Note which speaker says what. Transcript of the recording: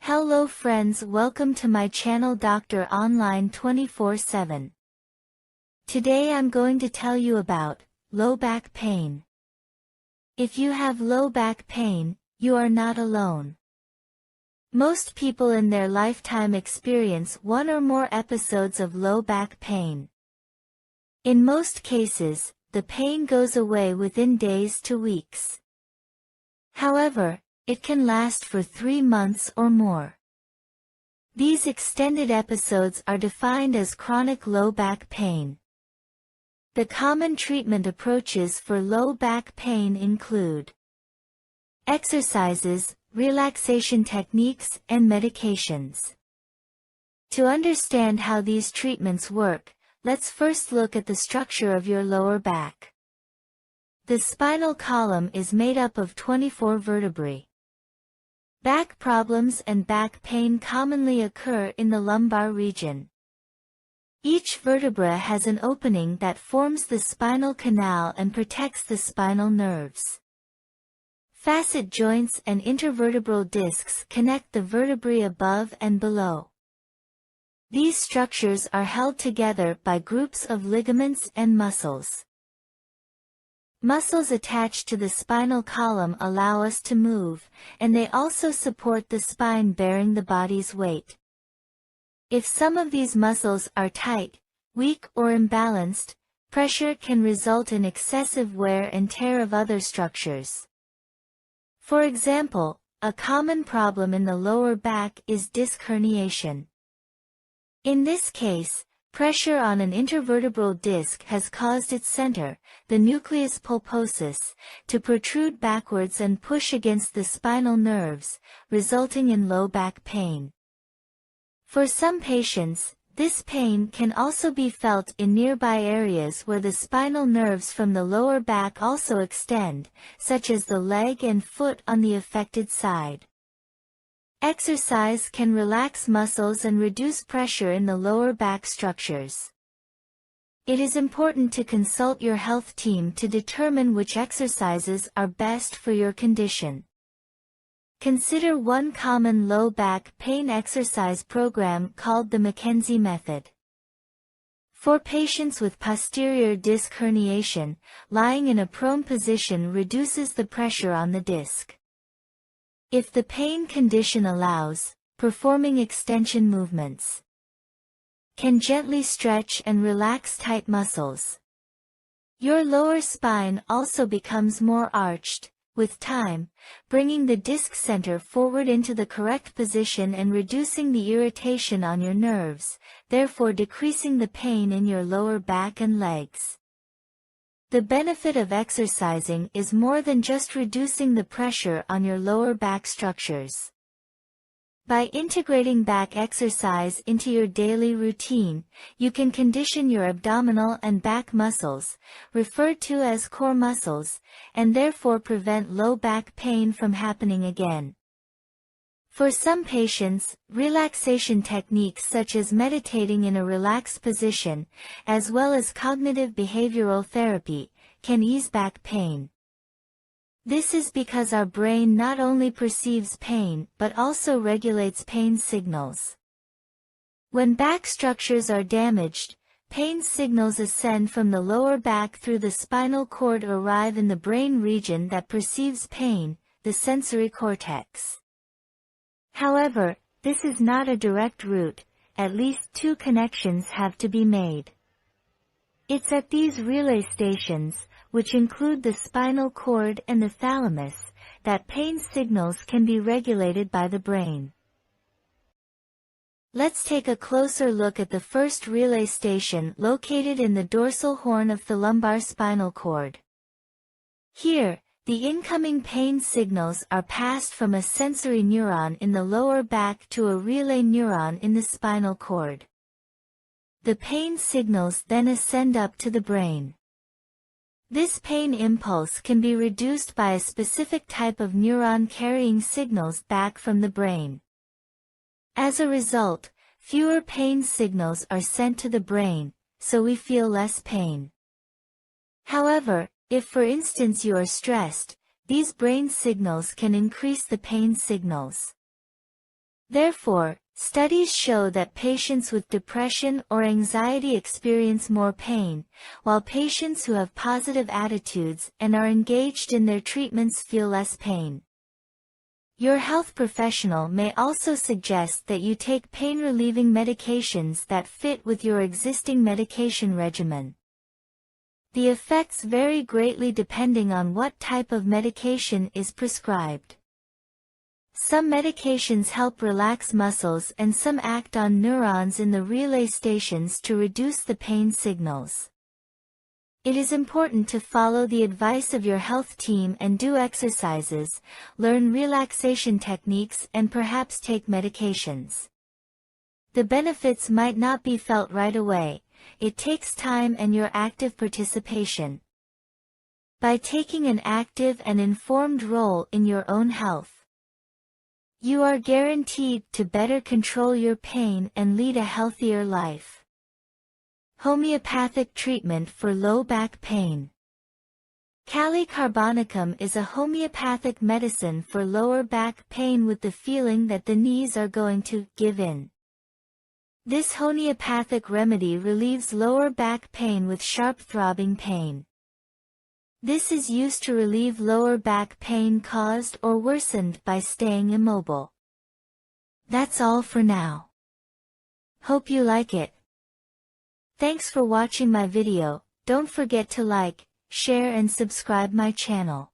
Speaker 1: Hello friends, welcome to my channel Doctor Online 24/7. Today I'm going to tell you about low back pain. If you have low back pain, you are not alone. Most people in their lifetime experience one or more episodes of low back pain. In most cases, the pain goes away within days to weeks. However, it can last for 3 months or more. These extended episodes are defined as chronic low back pain. The common treatment approaches for low back pain include exercises, relaxation techniques, and medications. To understand how these treatments work, let's first look at the structure of your lower back. The spinal column is made up of 24 vertebrae. Back problems and back pain commonly occur in the lumbar region. Each vertebra has an opening that forms the spinal canal and protects the spinal nerves. Facet joints and intervertebral discs connect the vertebrae above and below. These structures are held together by groups of ligaments and muscles. Muscles attached to the spinal column allow us to move, and they also support the spine bearing the body's weight. If some of these muscles are tight, weak, or imbalanced, pressure can result in excessive wear and tear of other structures. For example, a common problem in the lower back is disc herniation. In this case, pressure on an intervertebral disc has caused its center, the nucleus pulposus, to protrude backwards and push against the spinal nerves, resulting in low back pain. For some patients, this pain can also be felt in nearby areas where the spinal nerves from the lower back also extend, such as the leg and foot on the affected side. Exercise can relax muscles and reduce pressure in the lower back structures. It is important to consult your health team to determine which exercises are best for your condition. Consider one common low back pain exercise program called the Mackenzie method. For patients with posterior disc herniation, lying in a prone position reduces the pressure on the disc. If the pain condition allows, performing extension movements can gently stretch and relax tight muscles. Your lower spine also becomes more arched, with time, bringing the disc center forward into the correct position and reducing the irritation on your nerves, therefore decreasing the pain in your lower back and legs. The benefit of exercising is more than just reducing the pressure on your lower back structures. By integrating back exercise into your daily routine, you can condition your abdominal and back muscles, referred to as core muscles, and therefore prevent low back pain from happening again. For some patients, relaxation techniques such as meditating in a relaxed position, as well as cognitive behavioral therapy, can ease back pain. This is because our brain not only perceives pain but also regulates pain signals. When back structures are damaged, pain signals ascend from the lower back through the spinal cord to arrive in the brain region that perceives pain, the sensory cortex. However, this is not a direct route, at least 2 connections have to be made. It's at these relay stations, which include the spinal cord and the thalamus, that pain signals can be regulated by the brain. Let's take a closer look at the first relay station located in the dorsal horn of the lumbar spinal cord. Here, the incoming pain signals are passed from a sensory neuron in the lower back to a relay neuron in the spinal cord. The pain signals then ascend up to the brain. This pain impulse can be reduced by a specific type of neuron carrying signals back from the brain. As a result, fewer pain signals are sent to the brain, so we feel less pain. However, if for instance you are stressed, these brain signals can increase the pain signals. Therefore, studies show that patients with depression or anxiety experience more pain, while patients who have positive attitudes and are engaged in their treatments feel less pain. Your health professional may also suggest that you take pain-relieving medications that fit with your existing medication regimen. The effects vary greatly depending on what type of medication is prescribed. Some medications help relax muscles and some act on neurons in the relay stations to reduce the pain signals. It is important to follow the advice of your health team and do exercises, learn relaxation techniques, and perhaps take medications. The benefits might not be felt right away. It takes time and your active participation. By taking an active and informed role in your own health, you are guaranteed to better control your pain and lead a healthier life. Homeopathic treatment for low back pain. Kali carbonicum is a homeopathic medicine for lower back pain with the feeling that the knees are going to give in. This homeopathic remedy relieves lower back pain with sharp throbbing pain. This is used to relieve lower back pain caused or worsened by staying immobile. That's all for now. Hope you like it. Thanks for watching my video. Don't forget to like, share and subscribe my channel.